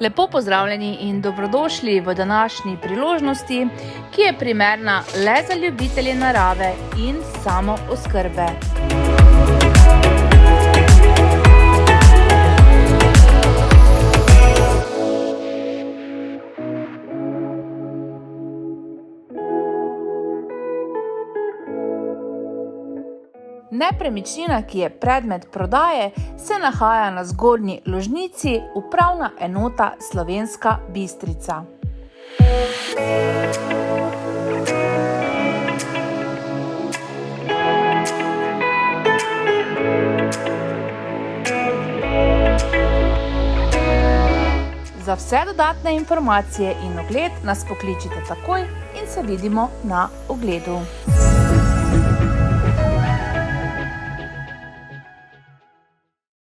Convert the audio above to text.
Lepo pozdravljeni in dobrodošli v današnji priložnosti, ki je primerna le za ljubitelje narave in samooskrbe. Nepremičnina, ki je predmet prodaje, se nahaja na Zgornji Ložnici, upravna enota Slovenska Bistrica. Za vse dodatne informacije in ogled nas pokličite takoj in se vidimo na ogledu.